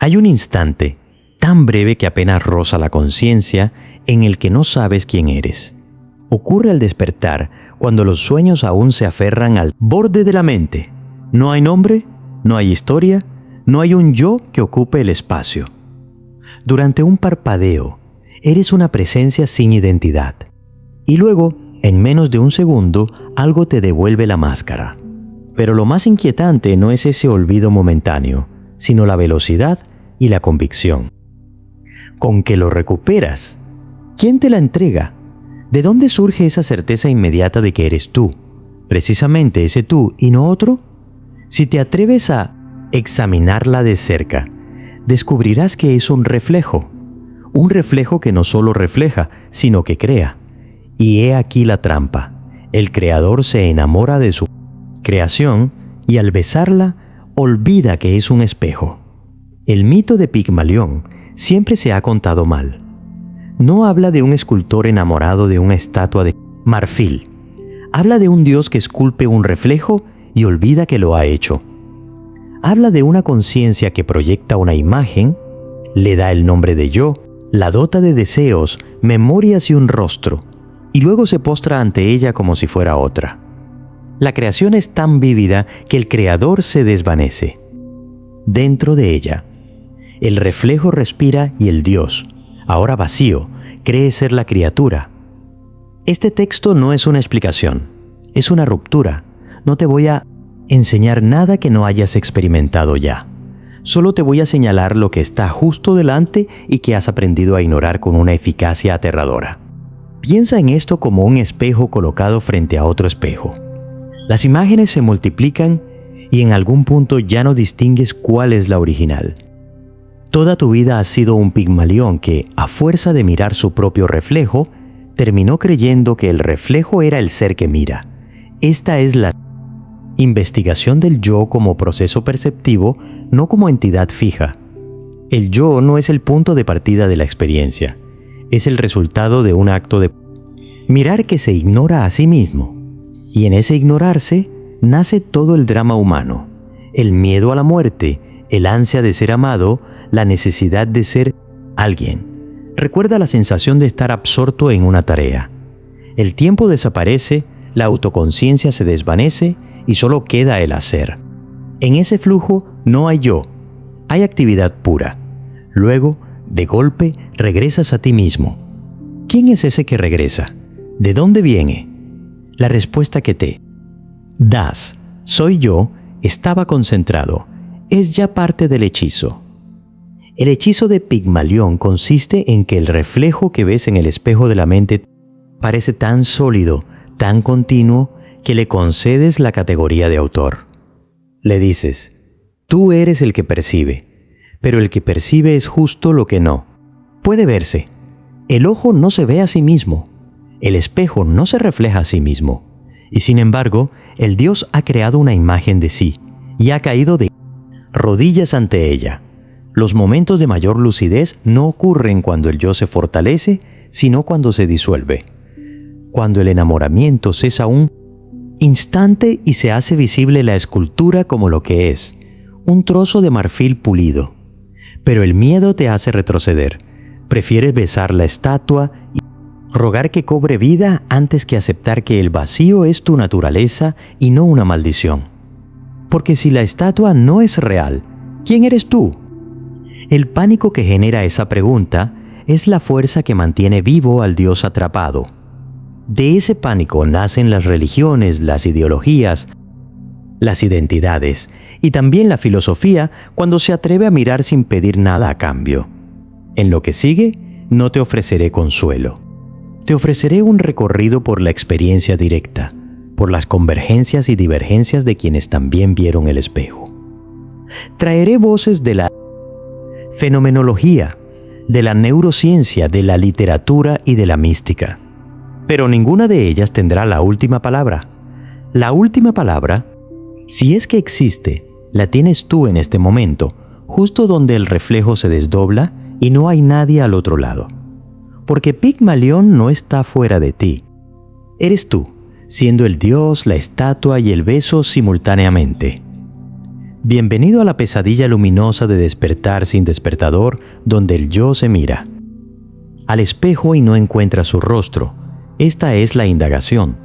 Hay un instante, tan breve que apenas roza la conciencia, en el que no sabes quién eres. Ocurre al despertar, cuando los sueños aún se aferran al borde de la mente. No hay nombre, no hay historia, no hay un yo que ocupe el espacio. Durante un parpadeo, eres una presencia sin identidad. Y luego, en menos de un segundo, algo te devuelve la máscara. Pero lo más inquietante no es ese olvido momentáneo, sino la velocidad y la convicción. ¿Con qué lo recuperas? ¿Quién te la entrega? ¿De dónde surge esa certeza inmediata de que eres tú? Precisamente ese tú y no otro. Si te atreves a examinarla de cerca, descubrirás que es un reflejo que no solo refleja, sino que crea. Y he aquí la trampa. El creador se enamora de su creación y al besarla, olvida que es un espejo. El mito de Pigmalión siempre se ha contado mal. No habla de un escultor enamorado de una estatua de marfil. Habla de un dios que esculpe un reflejo y olvida que lo ha hecho. Habla de una conciencia que proyecta una imagen, le da el nombre de yo, la dota de deseos, memorias y un rostro, y luego se postra ante ella como si fuera otra. La creación es tan vívida que el creador se desvanece. Dentro de ella, el reflejo respira y el Dios, ahora vacío, cree ser la criatura. Este texto no es una explicación, es una ruptura. No te voy a enseñar nada que no hayas experimentado ya. Solo te voy a señalar lo que está justo delante y que has aprendido a ignorar con una eficacia aterradora. Piensa en esto como un espejo colocado frente a otro espejo. Las imágenes se multiplican y en algún punto ya no distingues cuál es la original. Toda tu vida has sido un Pigmalión que, a fuerza de mirar su propio reflejo, terminó creyendo que el reflejo era el ser que mira. Esta es la investigación del yo como proceso perceptivo, no como entidad fija. El yo no es el punto de partida de la experiencia, es el resultado de un acto de mirar que se ignora a sí mismo. Y en ese ignorarse nace todo el drama humano, el miedo a la muerte, el ansia de ser amado, la necesidad de ser alguien. Recuerda la sensación de estar absorto en una tarea. El tiempo desaparece, la autoconciencia se desvanece y solo queda el hacer. En ese flujo no hay yo, hay actividad pura. Luego, de golpe, regresas a ti mismo. ¿Quién es ese que regresa? ¿De dónde viene? La respuesta que te das, soy yo, estaba concentrado, es ya parte del hechizo. El hechizo de Pigmalión consiste en que el reflejo que ves en el espejo de la mente parece tan sólido, tan continuo, que le concedes la categoría de autor. Le dices, tú eres el que percibe, pero el que percibe es justo lo que no puede verse. El ojo no se ve a sí mismo, el espejo no se refleja a sí mismo, y sin embargo, el Dios ha creado una imagen de sí y ha caído de rodillas ante ella. Los momentos de mayor lucidez no ocurren cuando el yo se fortalece, sino cuando se disuelve. Cuando el enamoramiento cesa un instante y se hace visible la escultura como lo que es, un trozo de marfil pulido. Pero el miedo te hace retroceder. Prefieres besar la estatua y rogar que cobre vida antes que aceptar que el vacío es tu naturaleza y no una maldición. Porque si la estatua no es real, ¿quién eres tú? El pánico que genera esa pregunta es la fuerza que mantiene vivo al Dios atrapado. De ese pánico nacen las religiones, las ideologías, las identidades y también la filosofía cuando se atreve a mirar sin pedir nada a cambio. En lo que sigue, no te ofreceré consuelo. Te ofreceré un recorrido por la experiencia directa, por las convergencias y divergencias de quienes también vieron el espejo. Traeré voces de la fenomenología, de la neurociencia, de la literatura y de la mística. Pero ninguna de ellas tendrá la última palabra. La última palabra, si es que existe, la tienes tú en este momento, justo donde el reflejo se desdobla y no hay nadie al otro lado. Porque Pigmalión no está fuera de ti. Eres tú, siendo el Dios, la estatua y el beso simultáneamente. Bienvenido a la pesadilla luminosa de despertar sin despertador, donde el yo se mira al espejo y no encuentra su rostro. Esta es la indagación.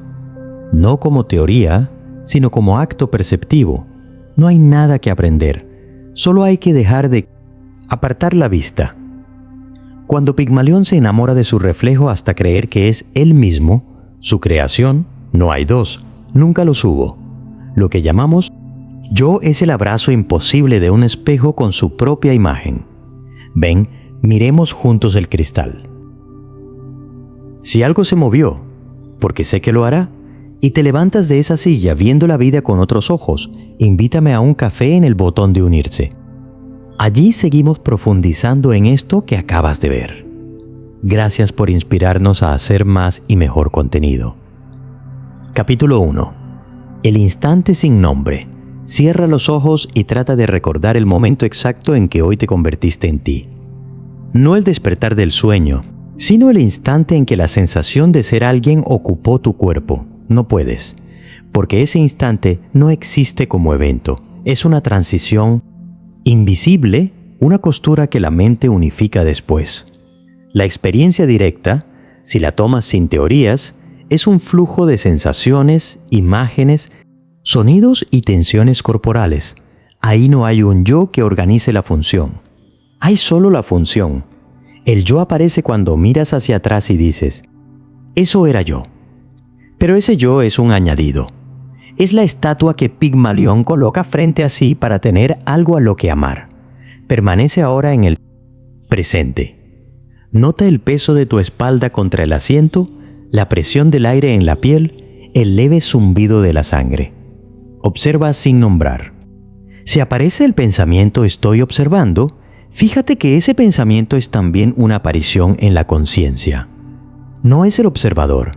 No como teoría, sino como acto perceptivo. No hay nada que aprender. Solo hay que dejar de apartar la vista. Cuando Pigmalión se enamora de su reflejo hasta creer que es él mismo, su creación, no hay dos, nunca los hubo. Lo que llamamos yo es el abrazo imposible de un espejo con su propia imagen. Ven, miremos juntos el cristal. Si algo se movió, porque sé que lo hará, y te levantas de esa silla viendo la vida con otros ojos, invítame a un café en el botón de unirse. Allí seguimos profundizando en esto que acabas de ver. Gracias por inspirarnos a hacer más y mejor contenido. Capítulo 1. El instante sin nombre. Cierra los ojos y trata de recordar el momento exacto en que hoy te convertiste en ti. No el despertar del sueño, sino el instante en que la sensación de ser alguien ocupó tu cuerpo. No puedes, porque ese instante no existe como evento. Es una transición invisible, una costura que la mente unifica después. La experiencia directa, si la tomas sin teorías, es un flujo de sensaciones, imágenes, sonidos y tensiones corporales. Ahí no hay un yo que organice la función. Hay solo la función. El yo aparece cuando miras hacia atrás y dices, eso era yo. Pero ese yo es un añadido. Es la estatua que Pigmalión coloca frente a sí para tener algo a lo que amar. Permanece ahora en el presente. Nota el peso de tu espalda contra el asiento, la presión del aire en la piel, el leve zumbido de la sangre. Observa sin nombrar. Si aparece el pensamiento estoy observando, fíjate que ese pensamiento es también una aparición en la conciencia. No es el observador,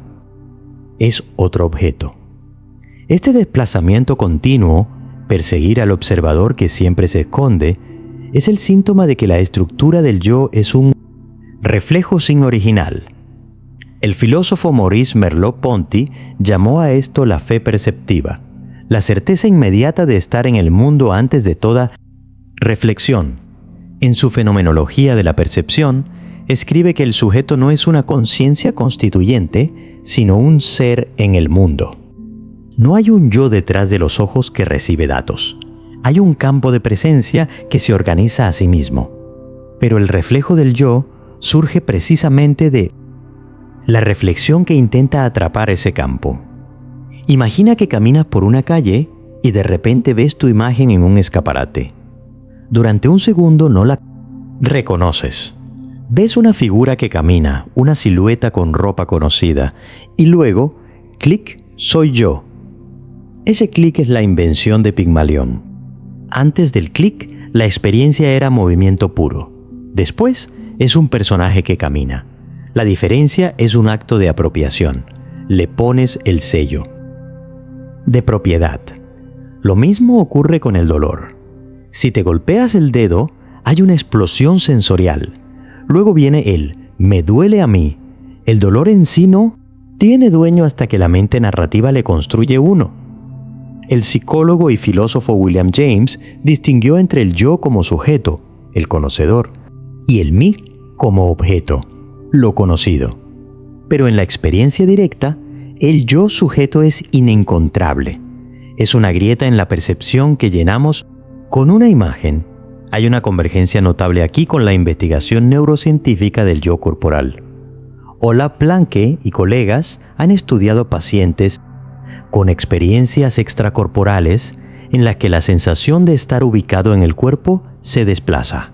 es otro objeto. Este desplazamiento continuo, perseguir al observador que siempre se esconde, es el síntoma de que la estructura del yo es un reflejo sin original. El filósofo Maurice Merleau-Ponty llamó a esto la fe perceptiva, la certeza inmediata de estar en el mundo antes de toda reflexión. En su fenomenología de la percepción, escribe que el sujeto no es una conciencia constituyente, sino un ser en el mundo. No hay un yo detrás de los ojos que recibe datos. Hay un campo de presencia que se organiza a sí mismo. Pero el reflejo del yo surge precisamente de la reflexión que intenta atrapar ese campo. Imagina que caminas por una calle y de repente ves tu imagen en un escaparate. Durante un segundo no la reconoces. Ves una figura que camina, una silueta con ropa conocida, y luego, clic, soy yo. Ese clic es la invención de Pigmalión. Antes del clic, la experiencia era movimiento puro. Después, es un personaje que camina. La diferencia es un acto de apropiación. Le pones el sello de propiedad. Lo mismo ocurre con el dolor. Si te golpeas el dedo, hay una explosión sensorial. Luego viene el me duele a mí. El dolor en sí no tiene dueño hasta que la mente narrativa le construye uno. El psicólogo y filósofo William James distinguió entre el yo como sujeto, el conocedor, y el mí como objeto, lo conocido. Pero en la experiencia directa, el yo sujeto es inencontrable. Es una grieta en la percepción que llenamos con una imagen. Hay una convergencia notable aquí con la investigación neurocientífica del yo corporal. Ola Planke y colegas han estudiado pacientes con experiencias extracorporales en las que la sensación de estar ubicado en el cuerpo se desplaza.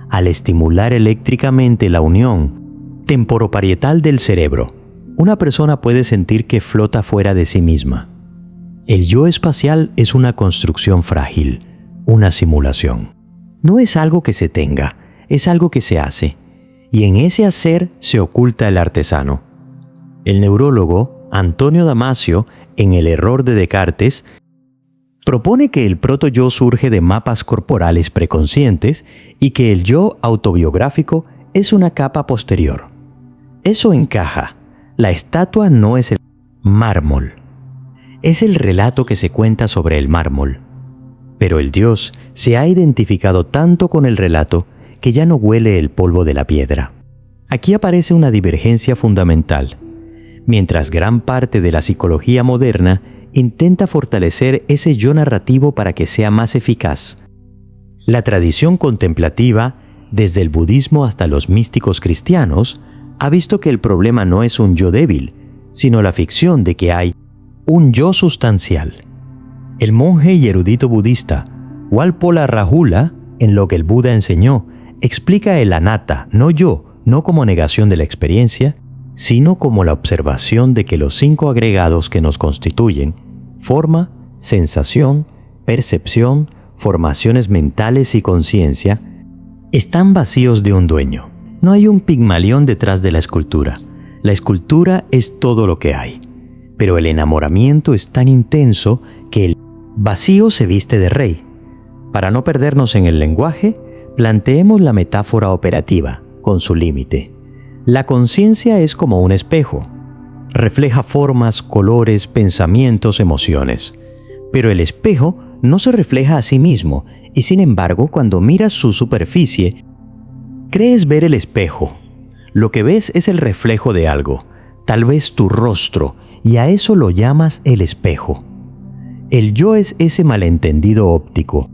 Al estimular eléctricamente la unión temporoparietal del cerebro, una persona puede sentir que flota fuera de sí misma. El yo espacial es una construcción frágil, una simulación. No es algo que se tenga, es algo que se hace. Y en ese hacer se oculta el artesano. El neurólogo Antonio Damasio, en El error de Descartes, propone que el proto-yo surge de mapas corporales preconscientes y que el yo autobiográfico es una capa posterior. Eso encaja. La estatua no es el mármol. Es el relato que se cuenta sobre el mármol. Pero el Dios se ha identificado tanto con el relato que ya no huele el polvo de la piedra. Aquí aparece una divergencia fundamental. Mientras gran parte de la psicología moderna intenta fortalecer ese yo narrativo para que sea más eficaz, la tradición contemplativa, desde el budismo hasta los místicos cristianos, ha visto que el problema no es un yo débil, sino la ficción de que hay un yo sustancial. El monje y erudito budista Walpola Rahula, en Lo que el Buda enseñó, explica el anatta, no yo, no como negación de la experiencia, sino como la observación de que los 5 agregados que nos constituyen, forma, sensación, percepción, formaciones mentales y conciencia, están vacíos de un dueño. No hay un Pigmalión detrás de la escultura. La escultura es todo lo que hay. Pero el enamoramiento es tan intenso que el vacío se viste de rey. Para no perdernos en el lenguaje, planteemos la metáfora operativa, con su límite. La conciencia es como un espejo. Refleja formas, colores, pensamientos, emociones. Pero el espejo no se refleja a sí mismo, y sin embargo, cuando miras su superficie, crees ver el espejo. Lo que ves es el reflejo de algo, tal vez tu rostro, y a eso lo llamas el espejo. El yo es ese malentendido óptico.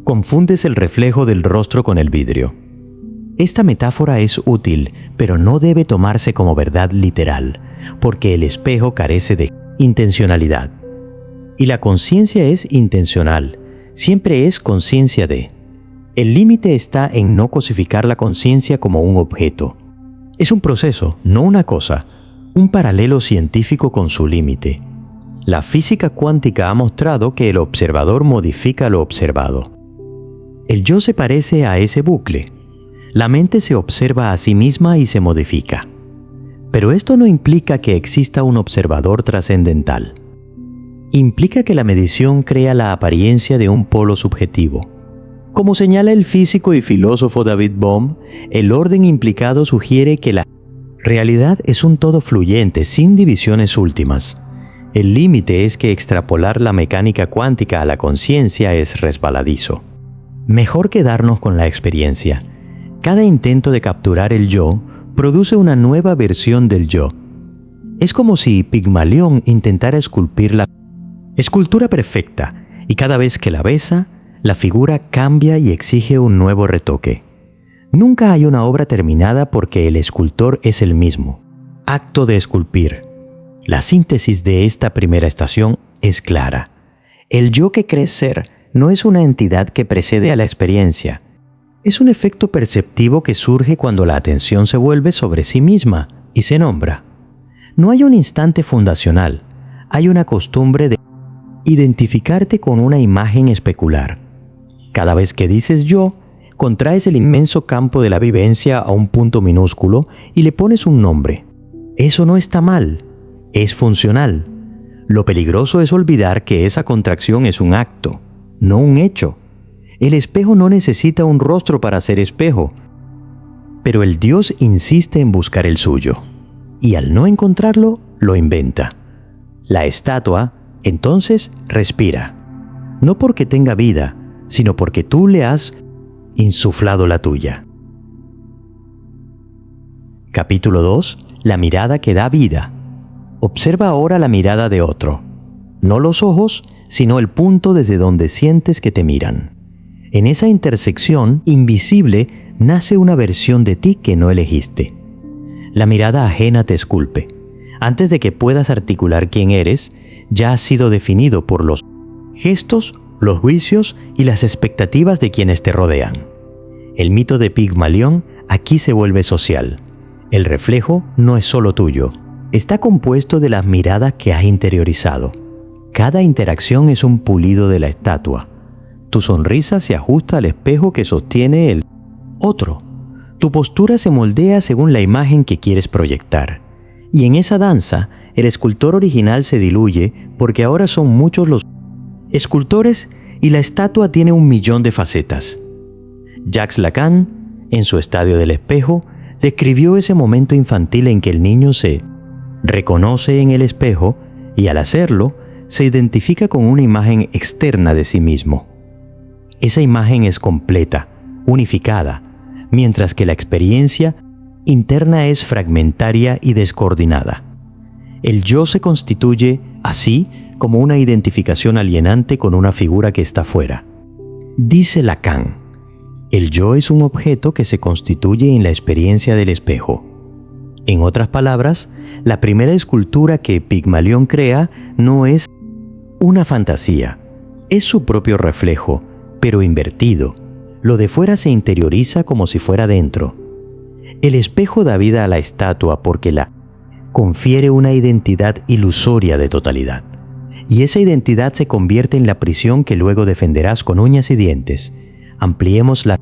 Confundes el reflejo del rostro con el vidrio. Esta metáfora es útil, pero no debe tomarse como verdad literal, porque el espejo carece de intencionalidad. Y la conciencia es intencional, siempre es conciencia de. El límite está en no cosificar la conciencia como un objeto. Es un proceso, no una cosa, un paralelo científico con su límite. La física cuántica ha mostrado que el observador modifica lo observado. El yo se parece a ese bucle. La mente se observa a sí misma y se modifica. Pero esto no implica que exista un observador trascendental. Implica que la medición crea la apariencia de un polo subjetivo. Como señala el físico y filósofo David Bohm, el orden implicado sugiere que la realidad es un todo fluyente, sin divisiones últimas. El límite es que extrapolar la mecánica cuántica a la conciencia es resbaladizo. Mejor quedarnos con la experiencia. Cada intento de capturar el yo produce una nueva versión del yo. Es como si Pigmalión intentara esculpir la escultura perfecta, y cada vez que la besa, la figura cambia y exige un nuevo retoque. Nunca hay una obra terminada porque el escultor es el mismo. Acto de esculpir. La síntesis de esta primera estación es clara. El yo que crees ser no es una entidad que precede a la experiencia. Es un efecto perceptivo que surge cuando la atención se vuelve sobre sí misma y se nombra. No hay un instante fundacional, hay una costumbre de identificarte con una imagen especular. Cada vez que dices yo, contraes el inmenso campo de la vivencia a un punto minúsculo y le pones un nombre. Eso no está mal, es funcional. Lo peligroso es olvidar que esa contracción es un acto, no un hecho. El espejo no necesita un rostro para ser espejo, pero el Dios insiste en buscar el suyo, y al no encontrarlo, lo inventa. La estatua, entonces, respira, no porque tenga vida, sino porque tú le has insuflado la tuya. Capítulo 2. La mirada que da vida. Observa ahora la mirada de otro. No los ojos, sino el punto desde donde sientes que te miran. En esa intersección invisible nace una versión de ti que no elegiste. La mirada ajena te esculpe. Antes de que puedas articular quién eres, ya has sido definido por los gestos, los juicios y las expectativas de quienes te rodean. El mito de Pigmalión aquí se vuelve social. El reflejo no es solo tuyo, está compuesto de las miradas que has interiorizado. Cada interacción es un pulido de la estatua. Tu sonrisa se ajusta al espejo que sostiene el otro. Tu postura se moldea según la imagen que quieres proyectar. Y en esa danza, el escultor original se diluye porque ahora son muchos los escultores y la estatua tiene 1.000.000 de facetas. Jacques Lacan, en su Estadio del Espejo, describió ese momento infantil en que el niño se reconoce en el espejo y al hacerlo, se identifica con una imagen externa de sí mismo. Esa imagen es completa, unificada, mientras que la experiencia interna es fragmentaria y descoordinada. El yo se constituye, así, como una identificación alienante con una figura que está fuera. Dice Lacan, el yo es un objeto que se constituye en la experiencia del espejo. En otras palabras, la primera escultura que Pigmalión crea no es una fantasía, es su propio reflejo, pero invertido. Lo de fuera se interioriza como si fuera dentro. El espejo da vida a la estatua porque la confiere una identidad ilusoria de totalidad. Y esa identidad se convierte en la prisión que luego defenderás con uñas y dientes. Ampliemos la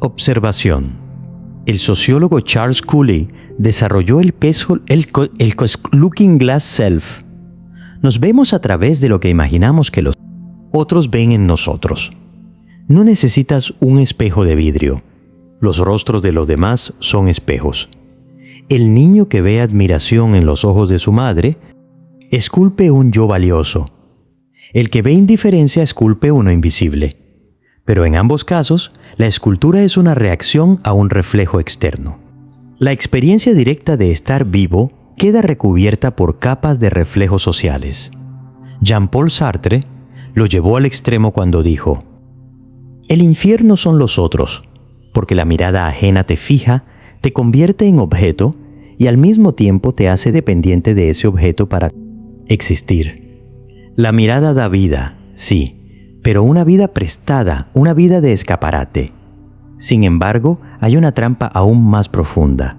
observación. El sociólogo Charles Cooley desarrolló el Looking Glass Self. Nos vemos a través de lo que imaginamos que los otros ven en nosotros. No necesitas un espejo de vidrio. Los rostros de los demás son espejos. El niño que ve admiración en los ojos de su madre esculpe un yo valioso. El que ve indiferencia esculpe uno invisible. Pero en ambos casos, la escultura es una reacción a un reflejo externo. La experiencia directa de estar vivo queda recubierta por capas de reflejos sociales. Jean-Paul Sartre lo llevó al extremo cuando dijo: el infierno son los otros, porque la mirada ajena te fija, te convierte en objeto y al mismo tiempo te hace dependiente de ese objeto para existir. La mirada da vida, sí, pero una vida prestada, una vida de escaparate. Sin embargo, hay una trampa aún más profunda.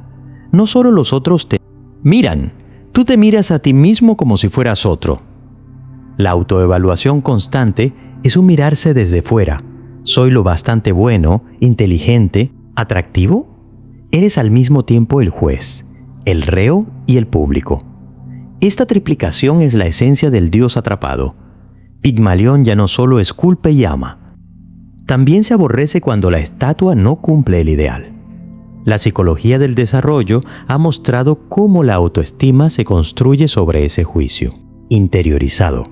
No solo los otros te miran, tú te miras a ti mismo como si fueras otro. La autoevaluación constante es un mirarse desde fuera. ¿Soy lo bastante bueno, inteligente, atractivo? Eres al mismo tiempo el juez, el reo y el público. Esta triplicación es la esencia del Dios atrapado. Pigmalión ya no solo esculpe y ama, también se aborrece cuando la estatua no cumple el ideal. La psicología del desarrollo ha mostrado cómo la autoestima se construye sobre ese juicio, interiorizado.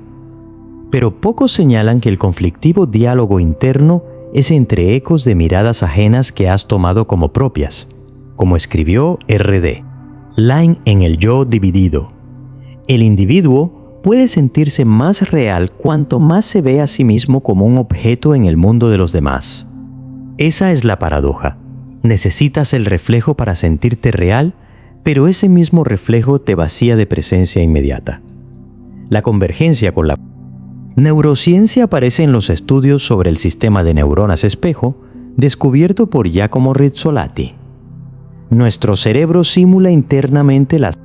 Pero pocos señalan que el conflictivo diálogo interno es entre ecos de miradas ajenas que has tomado como propias, como escribió R.D. Laing en El yo dividido. El individuo puede sentirse más real cuanto más se ve a sí mismo como un objeto en el mundo de los demás. Esa es la paradoja. Necesitas el reflejo para sentirte real, pero ese mismo reflejo te vacía de presencia inmediata. La convergencia con la neurociencia aparece en los estudios sobre el sistema de neuronas espejo descubierto por Giacomo Rizzolatti. Nuestro cerebro simula internamente las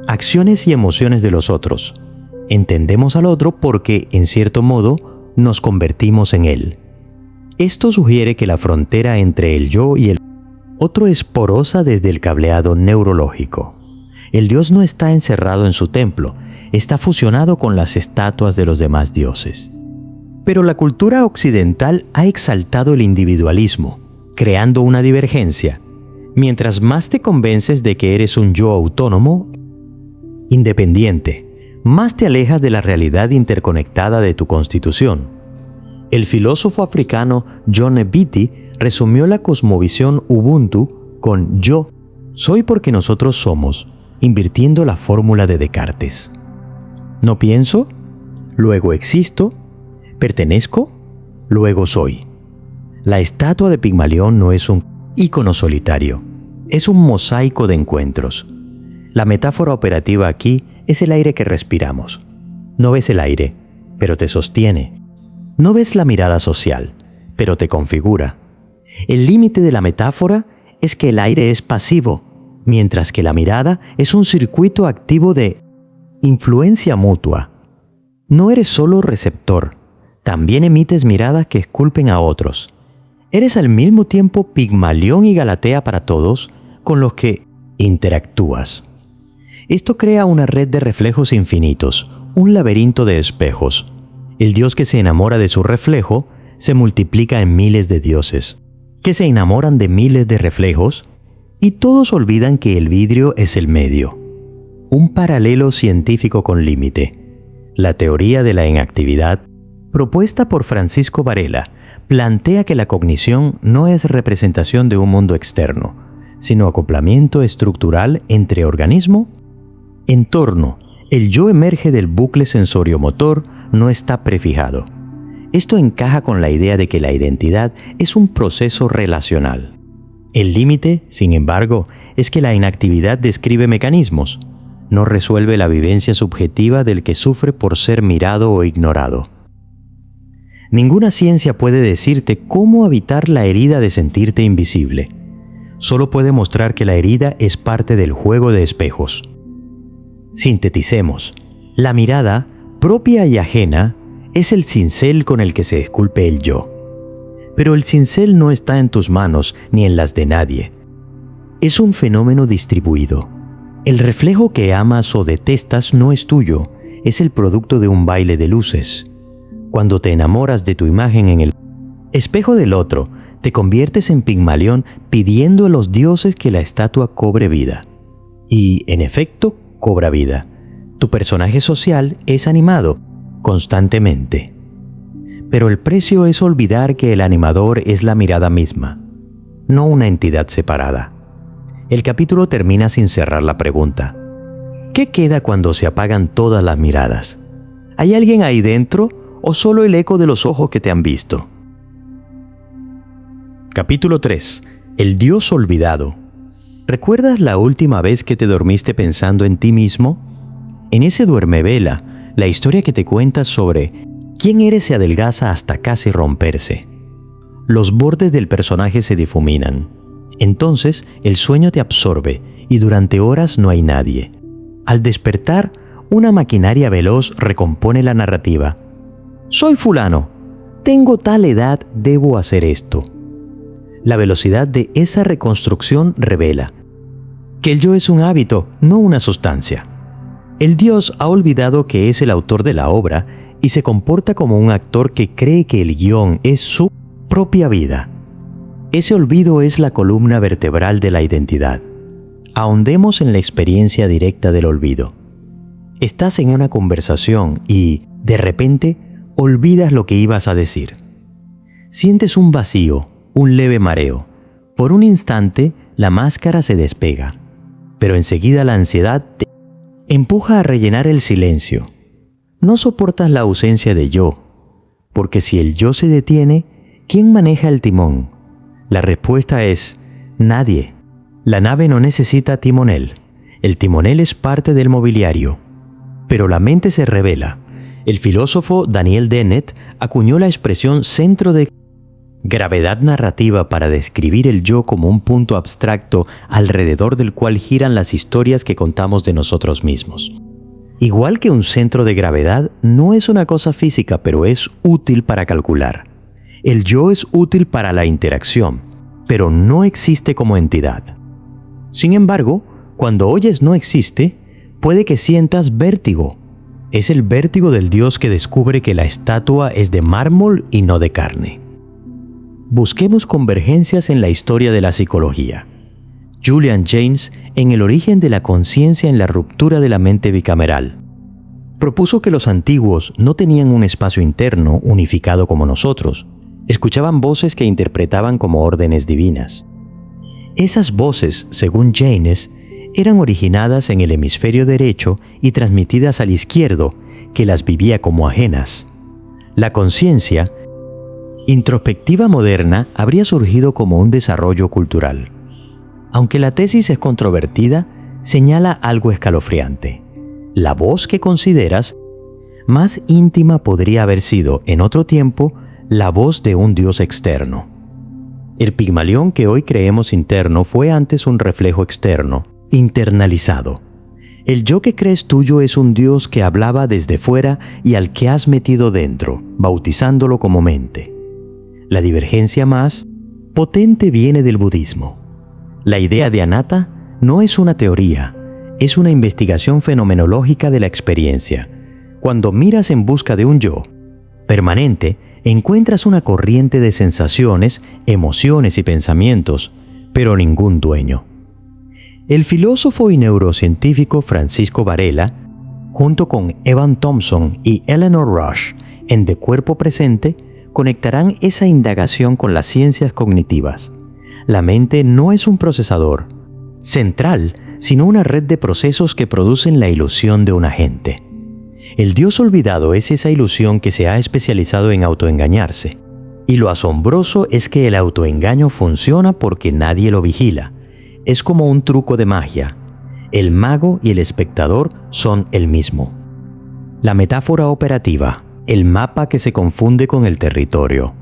acciones y emociones de los otros. Entendemos al otro porque, en cierto modo, nos convertimos en él. Esto sugiere que la frontera entre el yo y el otro es porosa desde el cableado neurológico. El Dios no está encerrado en su templo, está fusionado con las estatuas de los demás dioses. Pero la cultura occidental ha exaltado el individualismo, creando una divergencia. Mientras más te convences de que eres un yo autónomo, independiente, más te alejas de la realidad interconectada de tu constitución. El filósofo africano John Mbiti resumió la cosmovisión Ubuntu con yo soy porque nosotros somos, invirtiendo la fórmula de Descartes. No pienso, luego existo, pertenezco, luego soy. La estatua de Pigmalión no es un ícono solitario, es un mosaico de encuentros. La metáfora operativa aquí es el aire que respiramos. No ves el aire, pero te sostiene. No ves la mirada social, pero te configura. El límite de la metáfora es que el aire es pasivo, mientras que la mirada es un circuito activo de influencia mutua. No eres solo receptor, también emites miradas que esculpen a otros. Eres al mismo tiempo Pigmalión y Galatea para todos con los que interactúas. Esto crea una red de reflejos infinitos, un laberinto de espejos. El Dios que se enamora de su reflejo se multiplica en miles de dioses, que se enamoran de miles de reflejos, y todos olvidan que el vidrio es el medio. Un paralelo científico con límite. La teoría de la inactividad, propuesta por Francisco Varela, plantea que la cognición no es representación de un mundo externo, sino acoplamiento estructural entre organismo, entorno. El yo emerge del bucle sensoriomotor, no está prefijado. Esto encaja con la idea de que la identidad es un proceso relacional. El límite, sin embargo, es que la inactividad describe mecanismos, no resuelve la vivencia subjetiva del que sufre por ser mirado o ignorado. Ninguna ciencia puede decirte cómo evitar la herida de sentirte invisible. Solo puede mostrar que la herida es parte del juego de espejos. Sinteticemos. La mirada, propia y ajena, es el cincel con el que se esculpe el yo. Pero el cincel no está en tus manos ni en las de nadie. Es un fenómeno distribuido. El reflejo que amas o detestas no es tuyo, es el producto de un baile de luces. Cuando te enamoras de tu imagen en el espejo del otro, te conviertes en Pigmalión pidiendo a los dioses que la estatua cobre vida. Y, en efecto, cobra vida. Tu personaje social es animado constantemente. Pero el precio es olvidar que el animador es la mirada misma, no una entidad separada. El capítulo termina sin cerrar la pregunta. ¿Qué queda cuando se apagan todas las miradas? ¿Hay alguien ahí dentro o solo el eco de los ojos que te han visto? Capítulo 3. El Dios olvidado. ¿Recuerdas la última vez que te dormiste pensando en ti mismo? En ese duermevela, la historia que te cuenta sobre quién eres se adelgaza hasta casi romperse. Los bordes del personaje se difuminan. Entonces el sueño te absorbe y durante horas no hay nadie. Al despertar, una maquinaria veloz recompone la narrativa. Soy fulano. Tengo tal edad, debo hacer esto. La velocidad de esa reconstrucción revela que el yo es un hábito, no una sustancia. El Dios ha olvidado que es el autor de la obra y se comporta como un actor que cree que el guión es su propia vida. Ese olvido es la columna vertebral de la identidad. Ahondemos en la experiencia directa del olvido. Estás en una conversación y, de repente, olvidas lo que ibas a decir. Sientes un vacío, un leve mareo. Por un instante, la máscara se despega, pero enseguida la ansiedad te empuja a rellenar el silencio. No soportas la ausencia de yo, porque si el yo se detiene, ¿quién maneja el timón? La respuesta es nadie. La nave no necesita timonel. El timonel es parte del mobiliario. Pero la mente se revela. El filósofo Daniel Dennett acuñó la expresión centro de gravedad narrativa para describir el yo como un punto abstracto alrededor del cual giran las historias que contamos de nosotros mismos. Igual que un centro de gravedad, no es una cosa física, pero es útil para calcular. El yo es útil para la interacción, pero no existe como entidad. Sin embargo, cuando oyes no existe, puede que sientas vértigo. Es el vértigo del Dios que descubre que la estatua es de mármol y no de carne. Busquemos convergencias en la historia de la psicología. Julian Jaynes, en El origen de la conciencia en la ruptura de la mente bicameral, propuso que los antiguos no tenían un espacio interno unificado como nosotros. Escuchaban voces que interpretaban como órdenes divinas. Esas voces, según Jaynes, eran originadas en el hemisferio derecho y transmitidas al izquierdo, que las vivía como ajenas. La conciencia introspectiva moderna habría surgido como un desarrollo cultural. Aunque la tesis es controvertida, señala algo escalofriante. La voz que consideras más íntima podría haber sido, en otro tiempo, la voz de un Dios externo. El Pigmalión que hoy creemos interno fue antes un reflejo externo, internalizado. El yo que crees tuyo es un Dios que hablaba desde fuera y al que has metido dentro, bautizándolo como mente. La divergencia más potente viene del budismo. La idea de anatta no es una teoría, es una investigación fenomenológica de la experiencia. Cuando miras en busca de un yo permanente, encuentras una corriente de sensaciones, emociones y pensamientos, pero ningún dueño. El filósofo y neurocientífico Francisco Varela, junto con Evan Thompson y Eleanor Rush, en De Cuerpo Presente, conectarán esa indagación con las ciencias cognitivas. La mente no es un procesador central, sino una red de procesos que producen la ilusión de un agente. El Dios olvidado es esa ilusión que se ha especializado en autoengañarse. Y lo asombroso es que el autoengaño funciona porque nadie lo vigila. Es como un truco de magia. El mago y el espectador son el mismo. La metáfora operativa, el mapa que se confunde con el territorio.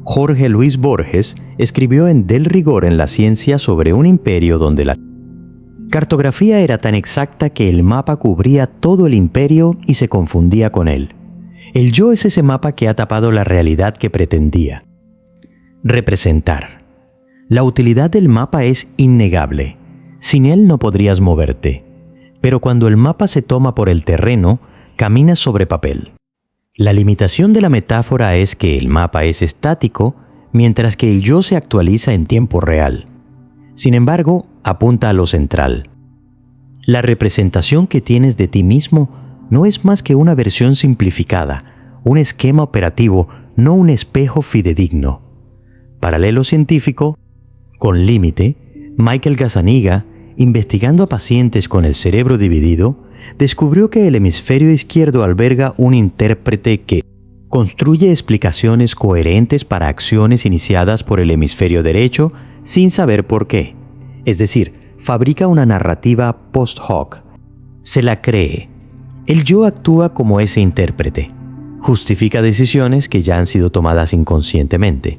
Jorge Luis Borges escribió en Del rigor en la ciencia sobre un imperio donde la cartografía era tan exacta que el mapa cubría todo el imperio y se confundía con él. El yo es ese mapa que ha tapado la realidad que pretendía representar. La utilidad del mapa es innegable. Sin él no podrías moverte. Pero cuando el mapa se toma por el terreno, caminas sobre papel. La limitación de la metáfora es que el mapa es estático, mientras que el yo se actualiza en tiempo real. Sin embargo, apunta a lo central. La representación que tienes de ti mismo no es más que una versión simplificada, un esquema operativo, no un espejo fidedigno. Paralelo científico, con límite, Michael Gazzaniga, investigando a pacientes con el cerebro dividido, descubrió que el hemisferio izquierdo alberga un intérprete que construye explicaciones coherentes para acciones iniciadas por el hemisferio derecho sin saber por qué. Es decir, fabrica una narrativa post hoc. Se la cree. El yo actúa como ese intérprete. Justifica decisiones que ya han sido tomadas inconscientemente.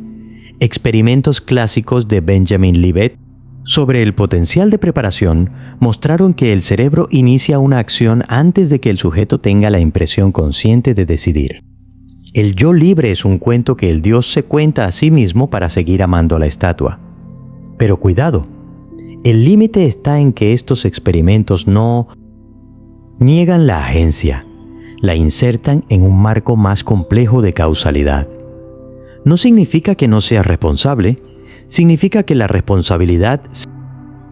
Experimentos clásicos de Benjamin Libet sobre el potencial de preparación mostraron que el cerebro inicia una acción antes de que el sujeto tenga la impresión consciente de decidir. El yo libre es un cuento que el Dios se cuenta a sí mismo para seguir amando a la estatua. Pero cuidado, el límite está en que estos experimentos no niegan la agencia, la insertan en un marco más complejo de causalidad. No significa que no seas responsable, significa que la responsabilidad se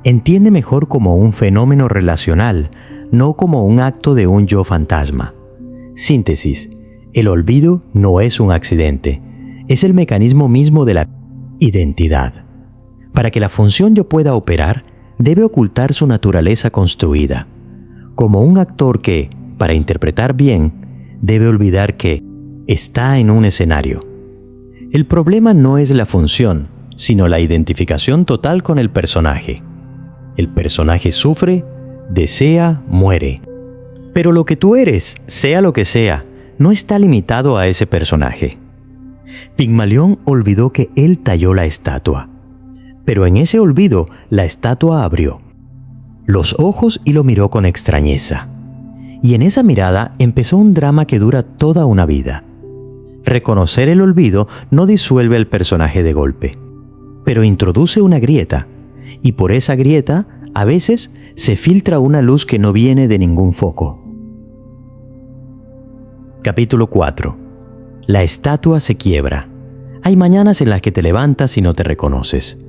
entiende mejor como un fenómeno relacional, no como un acto de un yo fantasma. Síntesis: el olvido no es un accidente, es el mecanismo mismo de la identidad. Para que la función yo pueda operar, debe ocultar su naturaleza construida. Como un actor que, para interpretar bien, debe olvidar que está en un escenario. El problema no es la función, sino la identificación total con el personaje. El personaje sufre, desea, muere. Pero lo que tú eres, sea lo que sea, no está limitado a ese personaje. Pigmalión olvidó que él talló la estatua. Pero en ese olvido, la estatua abrió los ojos y lo miró con extrañeza. Y en esa mirada empezó un drama que dura toda una vida. Reconocer el olvido no disuelve el personaje de golpe, pero introduce una grieta, y por esa grieta, a veces, se filtra una luz que no viene de ningún foco. Capítulo 4. La estatua se quiebra. Hay mañanas en las que te levantas y no te reconoces.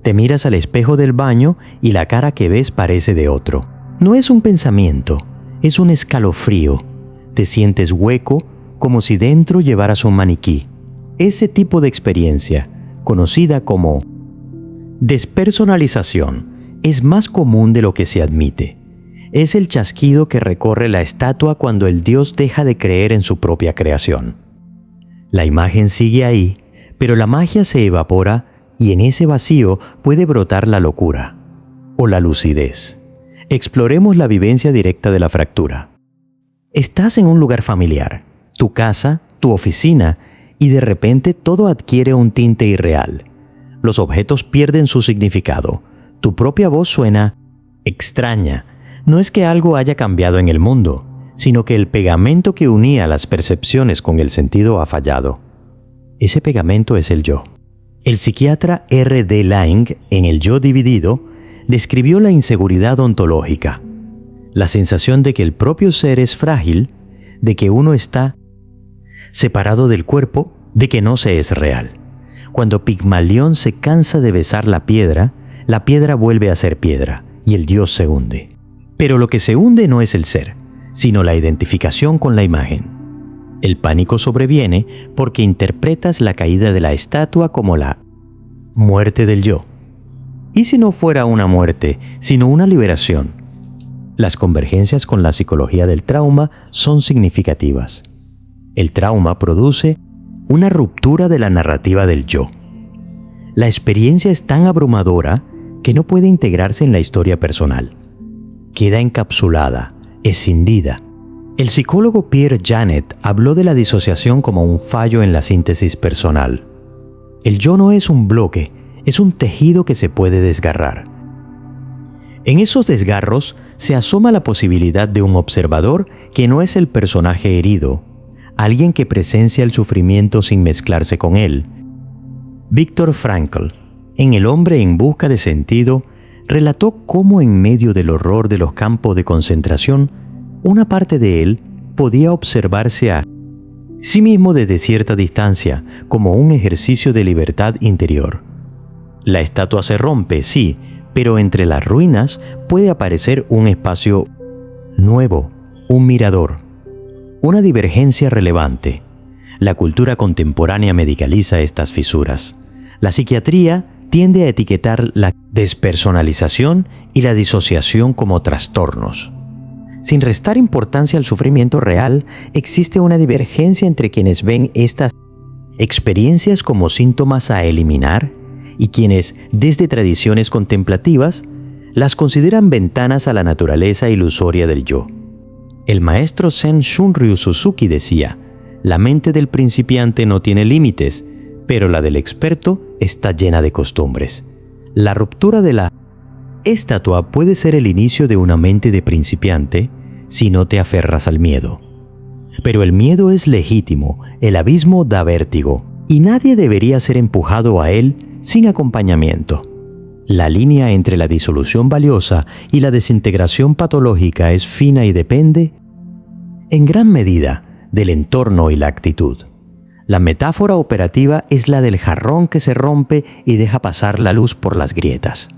Te miras al espejo del baño y la cara que ves parece de otro. No es un pensamiento, es un escalofrío. Te sientes hueco, como si dentro llevaras un maniquí. Ese tipo de experiencia, conocida como despersonalización, es más común de lo que se admite. Es el chasquido que recorre la estatua cuando el Dios deja de creer en su propia creación. La imagen sigue ahí, pero la magia se evapora y en ese vacío puede brotar la locura o la lucidez. Exploremos la vivencia directa de la fractura. Estás en un lugar familiar, tu casa, tu oficina, y de repente todo adquiere un tinte irreal. Los objetos pierden su significado. Tu propia voz suena extraña. No es que algo haya cambiado en el mundo, sino que el pegamento que unía las percepciones con el sentido ha fallado. Ese pegamento es el yo. El psiquiatra R. D. Laing, en El yo dividido, describió la inseguridad ontológica, la sensación de que el propio ser es frágil, de que uno está separado del cuerpo, de que no se es real. Cuando Pigmalión se cansa de besar la piedra vuelve a ser piedra y el Dios se hunde. Pero lo que se hunde no es el ser, sino la identificación con la imagen. El pánico sobreviene porque interpretas la caída de la estatua como la muerte del yo. ¿Y si no fuera una muerte, sino una liberación? Las convergencias con la psicología del trauma son significativas. El trauma produce una ruptura de la narrativa del yo. La experiencia es tan abrumadora que no puede integrarse en la historia personal. Queda encapsulada, escindida. El psicólogo Pierre Janet habló de la disociación como un fallo en la síntesis personal. El yo no es un bloque, es un tejido que se puede desgarrar. En esos desgarros se asoma la posibilidad de un observador que no es el personaje herido, alguien que presencia el sufrimiento sin mezclarse con él. Viktor Frankl, en El hombre en busca de sentido, relató cómo en medio del horror de los campos de concentración, una parte de él podía observarse a sí mismo desde cierta distancia, como un ejercicio de libertad interior. La estatua se rompe, sí, pero entre las ruinas puede aparecer un espacio nuevo, un mirador, una divergencia relevante. La cultura contemporánea medicaliza estas fisuras. La psiquiatría tiende a etiquetar la despersonalización y la disociación como trastornos. Sin restar importancia al sufrimiento real, existe una divergencia entre quienes ven estas experiencias como síntomas a eliminar y quienes, desde tradiciones contemplativas, las consideran ventanas a la naturaleza ilusoria del yo. El maestro Zen Shunryu Suzuki decía: la mente del principiante no tiene límites, pero la del experto está llena de costumbres. La ruptura de la estatua puede ser el inicio de una mente de principiante si no te aferras al miedo. Pero el miedo es legítimo, el abismo da vértigo, y nadie debería ser empujado a él sin acompañamiento. La línea entre la disolución valiosa y la desintegración patológica es fina y depende, en gran medida, del entorno y la actitud. La metáfora operativa es la del jarrón que se rompe y deja pasar la luz por las grietas.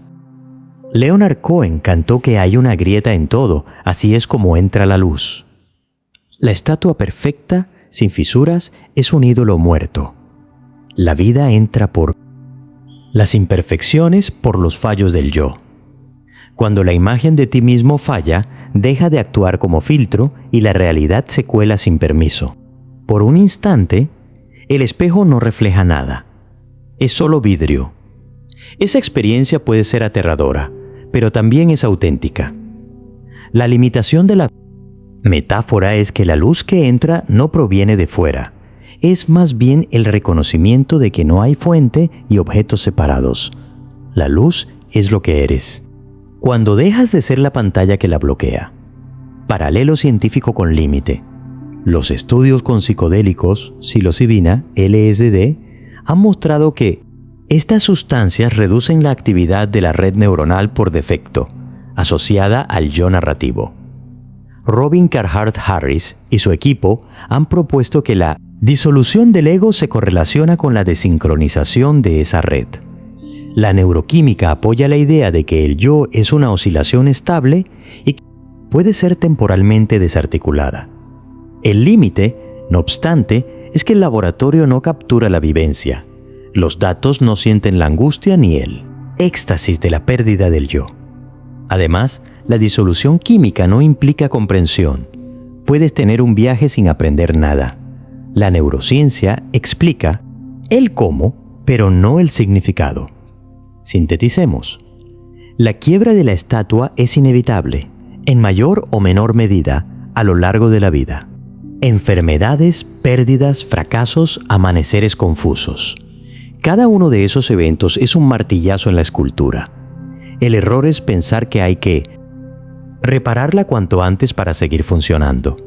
Leonard Cohen cantó que hay una grieta en todo, así es como entra la luz. La estatua perfecta, sin fisuras, es un ídolo muerto. La vida entra por las imperfecciones, por los fallos del yo. Cuando la imagen de ti mismo falla, deja de actuar como filtro y la realidad se cuela sin permiso. Por un instante, el espejo no refleja nada. Es solo vidrio. Esa experiencia puede ser aterradora, pero también es auténtica. La limitación de la metáfora es que la luz que entra no proviene de fuera. Es más bien el reconocimiento de que no hay fuente y objetos separados. La luz es lo que eres. Cuando dejas de ser la pantalla que la bloquea. Paralelo científico con límite. Los estudios con psicodélicos, psilocibina, LSD, han mostrado que estas sustancias reducen la actividad de la red neuronal por defecto, asociada al yo narrativo. Robin Carhart Harris y su equipo han propuesto que la disolución del ego se correlaciona con la desincronización de esa red. La neuroquímica apoya la idea de que el yo es una oscilación estable y puede ser temporalmente desarticulada. El límite, no obstante, es que el laboratorio no captura la vivencia. Los datos no sienten la angustia ni el éxtasis de la pérdida del yo. Además, la disolución química no implica comprensión. Puedes tener un viaje sin aprender nada. La neurociencia explica el cómo, pero no el significado. Sinteticemos. La quiebra de la estatua es inevitable, en mayor o menor medida, a lo largo de la vida. Enfermedades, pérdidas, fracasos, amaneceres confusos. Cada uno de esos eventos es un martillazo en la escultura. El error es pensar que hay que repararla cuanto antes para seguir funcionando.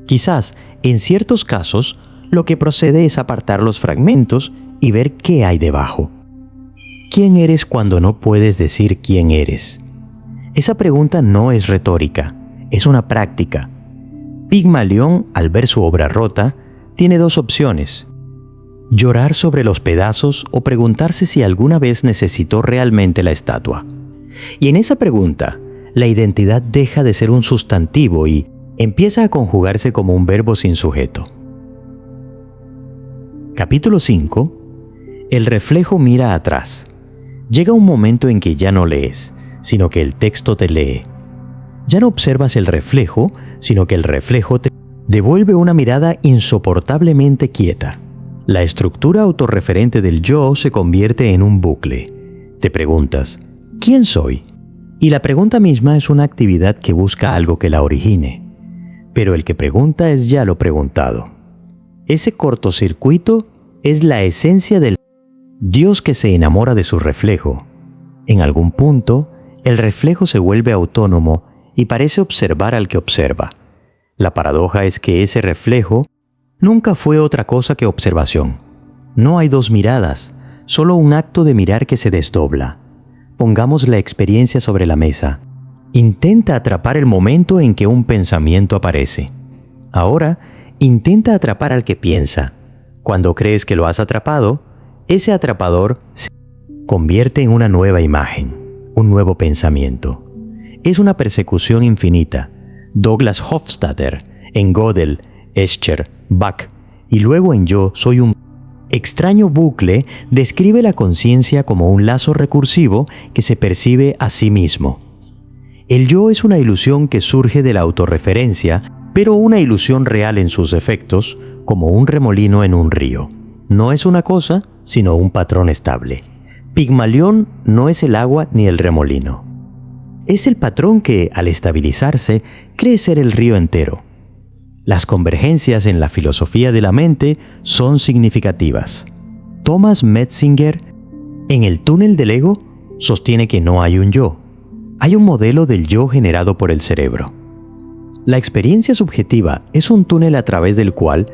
Quizás, en ciertos casos, lo que procede es apartar los fragmentos y ver qué hay debajo. ¿Quién eres cuando no puedes decir quién eres? Esa pregunta no es retórica, es una práctica. Pigmalión, al ver su obra rota, tiene dos opciones: llorar sobre los pedazos o preguntarse si alguna vez necesitó realmente la estatua. Y en esa pregunta, la identidad deja de ser un sustantivo y empieza a conjugarse como un verbo sin sujeto. Capítulo 5. El reflejo mira atrás. Llega un momento en que ya no lees, sino que el texto te lee. Ya no observas el reflejo, sino que el reflejo te devuelve una mirada insoportablemente quieta. La estructura autorreferente del yo se convierte en un bucle. Te preguntas, ¿quién soy? Y la pregunta misma es una actividad que busca algo que la origine. Pero el que pregunta es ya lo preguntado. Ese cortocircuito es la esencia del Dios que se enamora de su reflejo. En algún punto, el reflejo se vuelve autónomo y parece observar al que observa. La paradoja es que ese reflejo nunca fue otra cosa que observación. No hay dos miradas, solo un acto de mirar que se desdobla. Pongamos la experiencia sobre la mesa. Intenta atrapar el momento en que un pensamiento aparece. Ahora, intenta atrapar al que piensa. Cuando crees que lo has atrapado, ese atrapador se convierte en una nueva imagen, un nuevo pensamiento. Es una persecución infinita. Douglas Hofstadter, en Gödel, Escher, Bach y luego en Yo soy un extraño bucle, describe la conciencia como un lazo recursivo que se percibe a sí mismo. El yo es una ilusión que surge de la autorreferencia, pero una ilusión real en sus efectos, como un remolino en un río. No es una cosa, sino un patrón estable. Pigmalión no es el agua ni el remolino. Es el patrón que, al estabilizarse, cree ser el río entero. Las convergencias en la filosofía de la mente son significativas. Thomas Metzinger, en El túnel del ego, sostiene que no hay un yo. Hay un modelo del yo generado por el cerebro. La experiencia subjetiva es un túnel a través del cual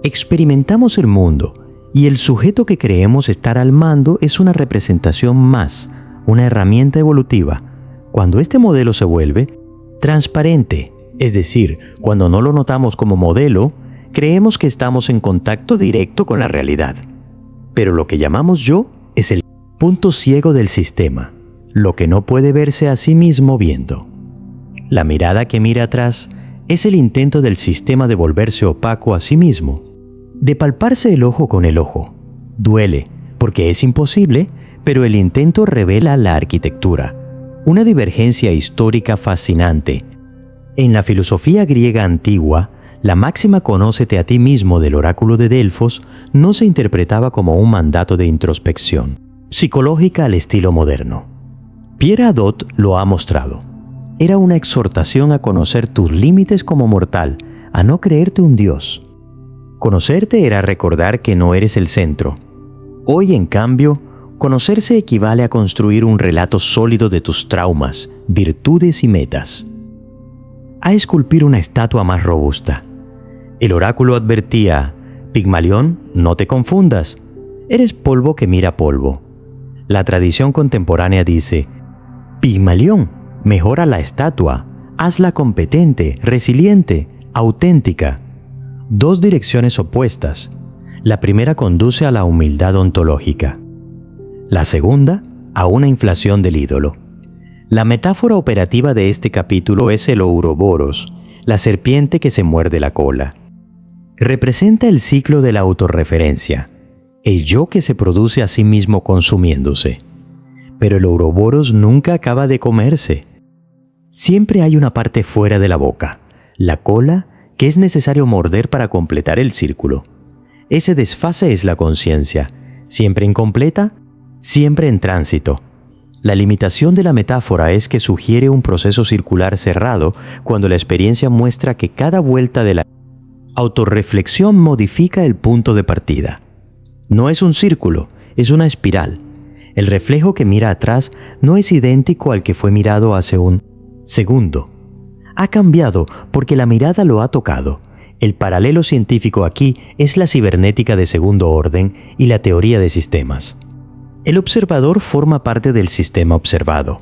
experimentamos el mundo y el sujeto que creemos estar al mando es una representación más, una herramienta evolutiva. Cuando este modelo se vuelve transparente, es decir, cuando no lo notamos como modelo, creemos que estamos en contacto directo con la realidad. Pero lo que llamamos yo es el punto ciego del sistema, lo que no puede verse a sí mismo viendo. La mirada que mira atrás es el intento del sistema de volverse opaco a sí mismo, de palparse el ojo con el ojo. Duele, porque es imposible, pero el intento revela la arquitectura, una divergencia histórica fascinante. En la filosofía griega antigua, la máxima «conócete a ti mismo» del oráculo de Delfos no se interpretaba como un mandato de introspección psicológica al estilo moderno. Pierre Hadot lo ha mostrado. Era una exhortación a conocer tus límites como mortal, a no creerte un dios. Conocerte era recordar que no eres el centro. Hoy, en cambio, conocerse equivale a construir un relato sólido de tus traumas, virtudes y metas. A esculpir una estatua más robusta. El oráculo advertía, Pigmalión, no te confundas, eres polvo que mira polvo. La tradición contemporánea dice, Pigmalión, mejora la estatua, hazla competente, resiliente, auténtica. Dos direcciones opuestas. La primera conduce a la humildad ontológica. La segunda, a una inflación del ídolo. La metáfora operativa de este capítulo es el Ouroboros, la serpiente que se muerde la cola. Representa el ciclo de la autorreferencia, el yo que se produce a sí mismo consumiéndose. Pero el Ouroboros nunca acaba de comerse. Siempre hay una parte fuera de la boca, la cola, que es necesario morder para completar el círculo. Ese desfase es la conciencia, siempre incompleta, siempre en tránsito. La limitación de la metáfora es que sugiere un proceso circular cerrado cuando la experiencia muestra que cada vuelta de la autorreflexión modifica el punto de partida. No es un círculo, es una espiral. El reflejo que mira atrás no es idéntico al que fue mirado hace un segundo. Ha cambiado porque la mirada lo ha tocado. El paralelo científico aquí es la cibernética de segundo orden y la teoría de sistemas. El observador forma parte del sistema observado.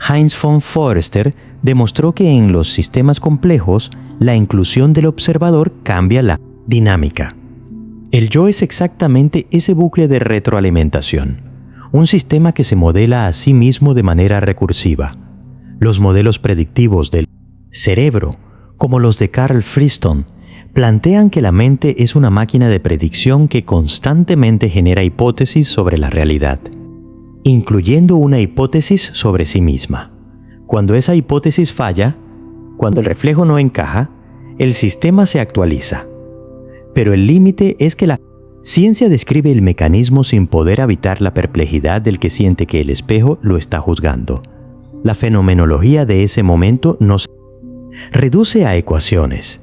Heinz von Foerster demostró que en los sistemas complejos, la inclusión del observador cambia la dinámica. El yo es exactamente ese bucle de retroalimentación, un sistema que se modela a sí mismo de manera recursiva. Los modelos predictivos del cerebro, como los de Carl Friston, plantean que la mente es una máquina de predicción que constantemente genera hipótesis sobre la realidad, incluyendo una hipótesis sobre sí misma. Cuando esa hipótesis falla, cuando el reflejo no encaja, el sistema se actualiza. Pero el límite es que la ciencia describe el mecanismo sin poder evitar la perplejidad del que siente que el espejo lo está juzgando. La fenomenología de ese momento nos reduce a ecuaciones.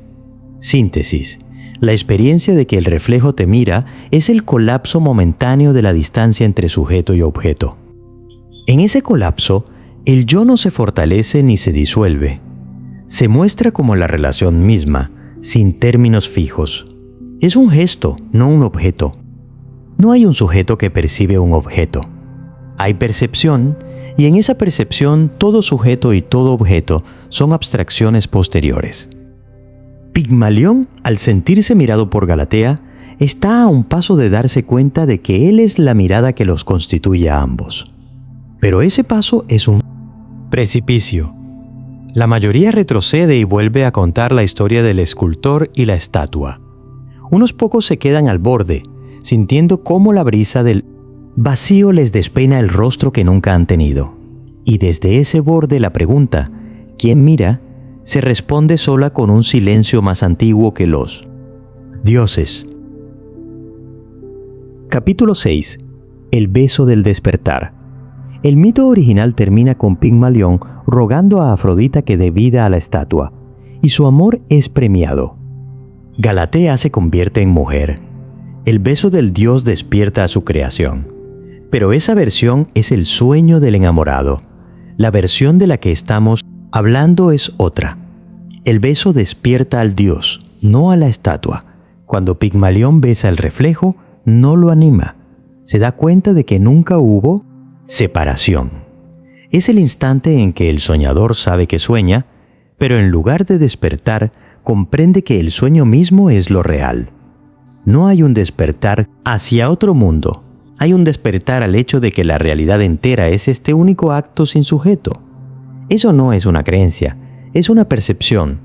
Síntesis. La experiencia de que el reflejo te mira es el colapso momentáneo de la distancia entre sujeto y objeto. En ese colapso, el yo no se fortalece ni se disuelve. Se muestra como la relación misma, sin términos fijos. Es un gesto, no un objeto. No hay un sujeto que percibe un objeto. Hay percepción, y en esa percepción todo sujeto y todo objeto son abstracciones posteriores. Pigmalión, al sentirse mirado por Galatea, está a un paso de darse cuenta de que él es la mirada que los constituye a ambos. Pero ese paso es un precipicio. La mayoría retrocede y vuelve a contar la historia del escultor y la estatua. Unos pocos se quedan al borde, sintiendo cómo la brisa del vacío les despeina el rostro que nunca han tenido. Y desde ese borde la pregunta, ¿quién mira?, se responde sola con un silencio más antiguo que los dioses. Capítulo 6. El beso del despertar. El mito original termina con Pigmalión rogando a Afrodita que dé vida a la estatua, y su amor es premiado. Galatea se convierte en mujer. El beso del dios despierta a su creación. Pero esa versión es el sueño del enamorado. La versión de la que estamos hablando es otra. El beso despierta al dios, no a la estatua. Cuando Pigmalión besa el reflejo, no lo anima. Se da cuenta de que nunca hubo separación. Es el instante en que el soñador sabe que sueña, pero en lugar de despertar, comprende que el sueño mismo es lo real. No hay un despertar hacia otro mundo. Hay un despertar al hecho de que la realidad entera es este único acto sin sujeto. Eso no es una creencia, es una percepción,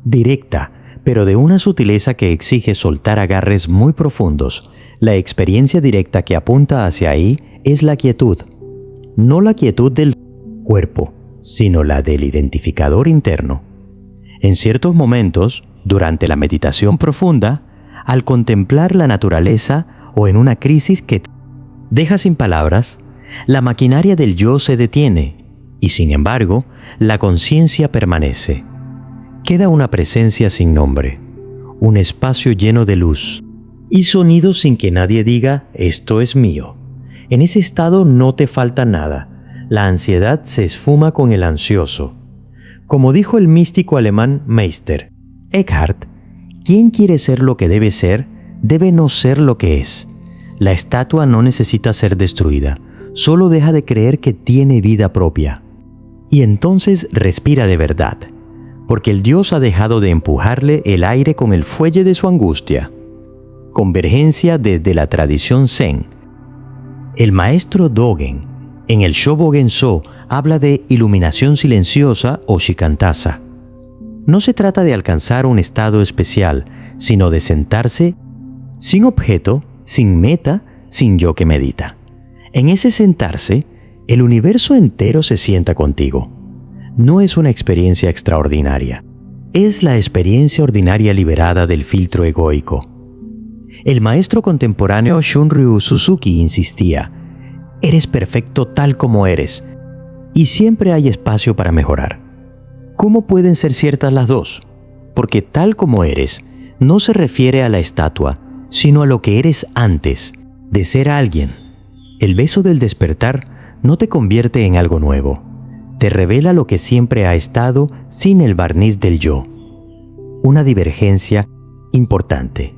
directa, pero de una sutileza que exige soltar agarres muy profundos. La experiencia directa que apunta hacia ahí es la quietud. No la quietud del cuerpo, sino la del identificador interno. En ciertos momentos, durante la meditación profunda, al contemplar la naturaleza o en una crisis que te deja sin palabras, la maquinaria del yo se detiene y, sin embargo, la conciencia permanece. Queda una presencia sin nombre, un espacio lleno de luz y sonidos sin que nadie diga «esto es mío». En ese estado no te falta nada. La ansiedad se esfuma con el ansioso. Como dijo el místico alemán Meister Eckhart, quien quiere ser lo que debe ser, debe no ser lo que es. La estatua no necesita ser destruida, solo deja de creer que tiene vida propia. Y entonces respira de verdad, porque el Dios ha dejado de empujarle el aire con el fuelle de su angustia. Convergencia desde la tradición Zen. El maestro Dogen, en el Shobogenzo, habla de iluminación silenciosa o shikantaza. No se trata de alcanzar un estado especial, sino de sentarse sin objeto, sin meta, sin yo que medita. En ese sentarse, el universo entero se sienta contigo. No es una experiencia extraordinaria. Es la experiencia ordinaria liberada del filtro egoico. El maestro contemporáneo Shunryu Suzuki insistía: eres perfecto tal como eres, y siempre hay espacio para mejorar. ¿Cómo pueden ser ciertas las dos? Porque tal como eres no se refiere a la estatua, sino a lo que eres antes de ser alguien. El beso del despertar no te convierte en algo nuevo. Te revela lo que siempre ha estado sin el barniz del yo. Una divergencia importante.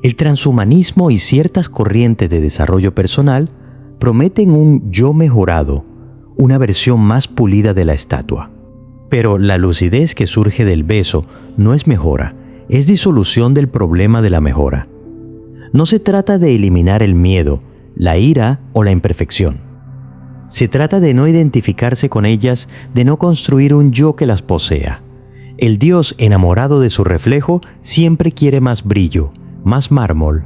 El transhumanismo y ciertas corrientes de desarrollo personal prometen un yo mejorado, una versión más pulida de la estatua. Pero la lucidez que surge del beso no es mejora, es disolución del problema de la mejora. No se trata de eliminar el miedo, la ira o la imperfección. Se trata de no identificarse con ellas, de no construir un yo que las posea. El Dios enamorado de su reflejo siempre quiere más brillo, más mármol,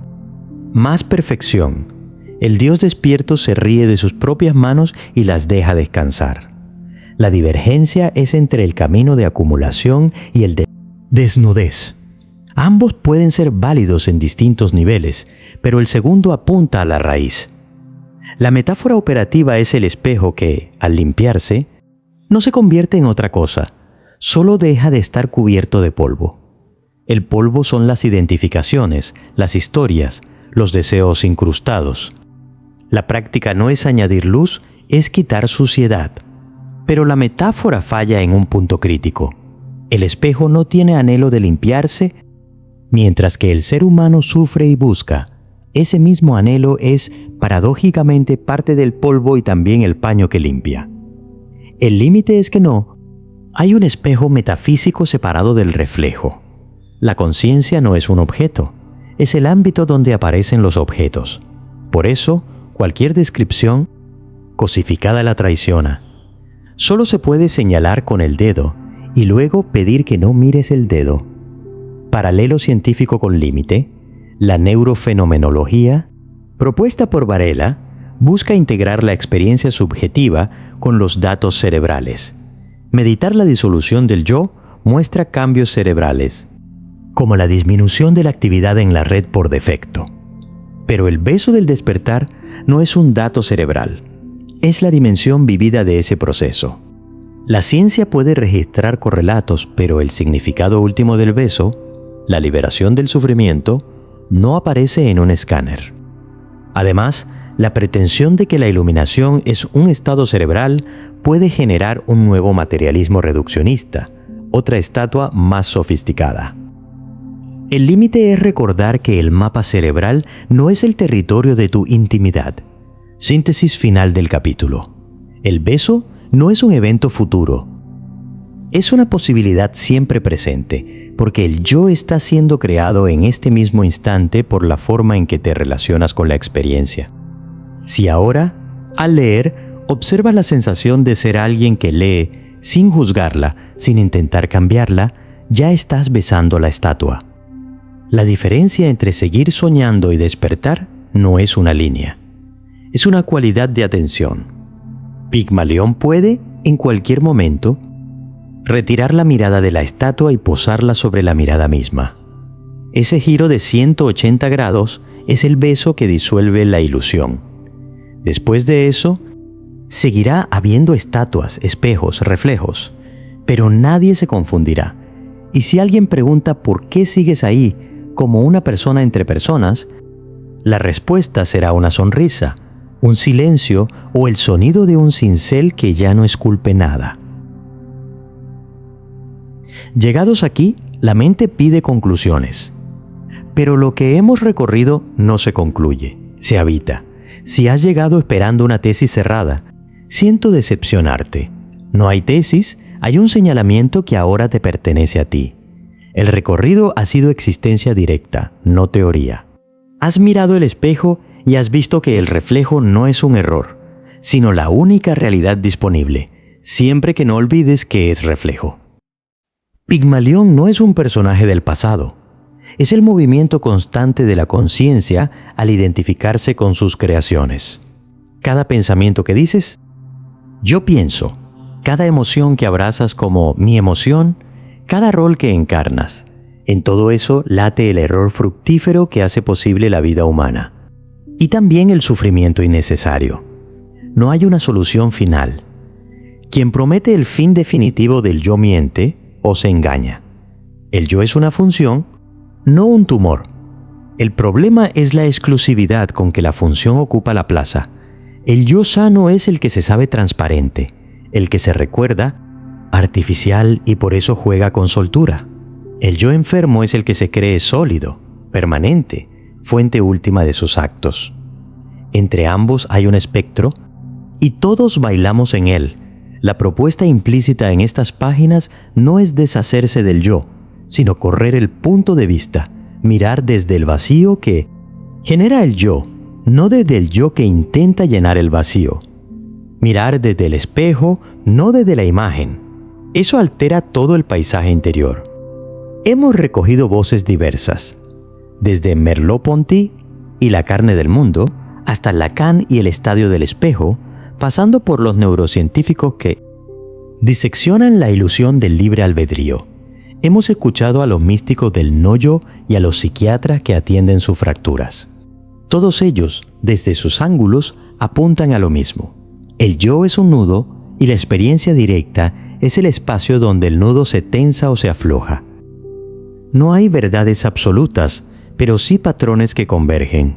más perfección. El Dios despierto se ríe de sus propias manos y las deja descansar. La divergencia es entre el camino de acumulación y el de desnudez. Ambos pueden ser válidos en distintos niveles, pero el segundo apunta a la raíz. La metáfora operativa es el espejo que, al limpiarse, no se convierte en otra cosa, solo deja de estar cubierto de polvo. El polvo son las identificaciones, las historias, los deseos incrustados. La práctica no es añadir luz, es quitar suciedad. Pero la metáfora falla en un punto crítico. El espejo no tiene anhelo de limpiarse, mientras que el ser humano sufre y busca. Ese mismo anhelo es, paradójicamente, parte del polvo y también el paño que limpia. El límite es que no, hay un espejo metafísico separado del reflejo. La conciencia no es un objeto, es el ámbito donde aparecen los objetos. Por eso, cualquier descripción cosificada la traiciona. Solo se puede señalar con el dedo y luego pedir que no mires el dedo. Paralelo científico con límite, la neurofenomenología, propuesta por Varela, busca integrar la experiencia subjetiva con los datos cerebrales. Meditar la disolución del yo muestra cambios cerebrales, como la disminución de la actividad en la red por defecto. Pero el beso del despertar no es un dato cerebral, es la dimensión vivida de ese proceso. La ciencia puede registrar correlatos, pero el significado último del beso, la liberación del sufrimiento, no aparece en un escáner. Además, la pretensión de que la iluminación es un estado cerebral puede generar un nuevo materialismo reduccionista, otra estatua más sofisticada. El límite es recordar que el mapa cerebral no es el territorio de tu intimidad. Síntesis final del capítulo. El beso no es un evento futuro. Es una posibilidad siempre presente, porque el yo está siendo creado en este mismo instante por la forma en que te relacionas con la experiencia. Si ahora, al leer, observas la sensación de ser alguien que lee sin juzgarla, sin intentar cambiarla, ya estás besando la estatua. La diferencia entre seguir soñando y despertar no es una línea. Es una cualidad de atención. Pigmalión puede, en cualquier momento, retirar la mirada de la estatua y posarla sobre la mirada misma. Ese giro de 180 grados es el beso que disuelve la ilusión. Después de eso, seguirá habiendo estatuas, espejos, reflejos, pero nadie se confundirá. Y si alguien pregunta por qué sigues ahí como una persona entre personas, la respuesta será una sonrisa, un silencio o el sonido de un cincel que ya no esculpe nada. Llegados aquí, la mente pide conclusiones. Pero lo que hemos recorrido no se concluye, se habita. Si has llegado esperando una tesis cerrada, siento decepcionarte. No hay tesis, hay un señalamiento que ahora te pertenece a ti. El recorrido ha sido existencia directa, no teoría. Has mirado el espejo y has visto que el reflejo no es un error, sino la única realidad disponible, siempre que no olvides que es reflejo. Pigmalión no es un personaje del pasado. Es el movimiento constante de la conciencia al identificarse con sus creaciones. Cada pensamiento que dices, yo pienso. Cada emoción que abrazas como mi emoción, cada rol que encarnas. En todo eso late el error fructífero que hace posible la vida humana. Y también el sufrimiento innecesario. No hay una solución final. Quien promete el fin definitivo del yo miente o se engaña. El yo es una función, no un tumor. El problema es la exclusividad con que la función ocupa la plaza. El yo sano es el que se sabe transparente, el que se recuerda artificial y por eso juega con soltura. El yo enfermo es el que se cree sólido, permanente, fuente última de sus actos. Entre ambos hay un espectro y todos bailamos en él. La propuesta implícita en estas páginas no es deshacerse del yo, sino correr el punto de vista, mirar desde el vacío que genera el yo, no desde el yo que intenta llenar el vacío. Mirar desde el espejo, no desde la imagen. Eso altera todo el paisaje interior. Hemos recogido voces diversas, desde Merleau-Ponty y La carne del mundo, hasta Lacan y el estadio del espejo, pasando por los neurocientíficos que diseccionan la ilusión del libre albedrío. Hemos escuchado a los místicos del no-yo y a los psiquiatras que atienden sus fracturas. Todos ellos, desde sus ángulos, apuntan a lo mismo. El yo es un nudo y la experiencia directa es el espacio donde el nudo se tensa o se afloja. No hay verdades absolutas, pero sí patrones que convergen.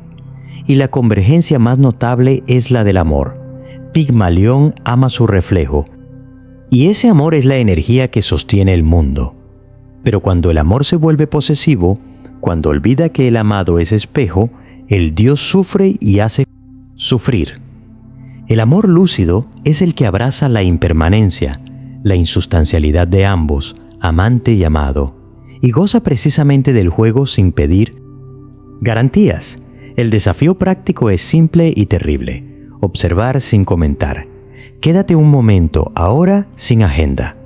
Y la convergencia más notable es la del amor. Pigmalión ama su reflejo, y ese amor es la energía que sostiene el mundo. Pero cuando el amor se vuelve posesivo, cuando olvida que el amado es espejo, el Dios sufre y hace sufrir. El amor lúcido es el que abraza la impermanencia, la insustancialidad de ambos, amante y amado, y goza precisamente del juego sin pedir garantías. El desafío práctico es simple y terrible: observar sin comentar. Quédate un momento, ahora, sin agenda.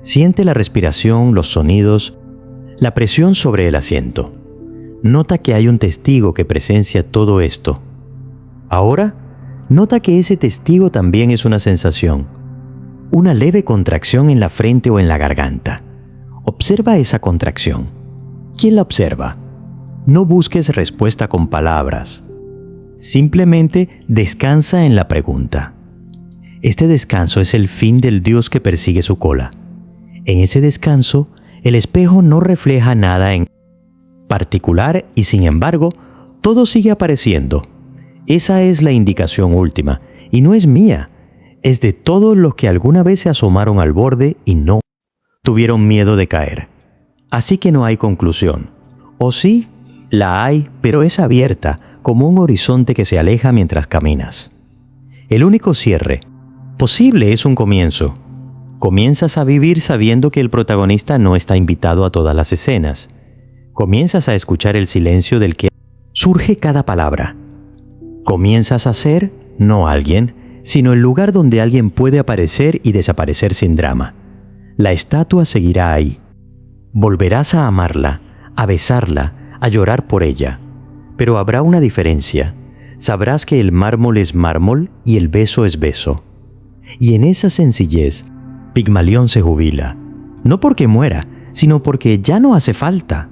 Siente la respiración, los sonidos, la presión sobre el asiento. Nota que hay un testigo que presencia todo esto. Ahora, nota que ese testigo también es una sensación, una leve contracción en la frente o en la garganta. Observa esa contracción. ¿Quién la observa? No busques respuesta con palabras. Simplemente descansa en la pregunta. Este descanso es el fin del Dios que persigue su cola. En ese descanso, el espejo no refleja nada en particular y sin embargo, todo sigue apareciendo. Esa es la indicación última, y no es mía, es de todos los que alguna vez se asomaron al borde y no tuvieron miedo de caer. Así que no hay conclusión. O sí, la hay, pero es abierta, como un horizonte que se aleja mientras caminas. El único cierre posible es un comienzo. Comienzas a vivir sabiendo que el protagonista no está invitado a todas las escenas. Comienzas a escuchar el silencio del que surge cada palabra. Comienzas a ser, no alguien, sino el lugar donde alguien puede aparecer y desaparecer sin drama. La estatua seguirá ahí. Volverás a amarla, a besarla, a llorar por ella. Pero habrá una diferencia. Sabrás que el mármol es mármol y el beso es beso. Y en esa sencillez, Pigmalión se jubila. No porque muera, sino porque ya no hace falta.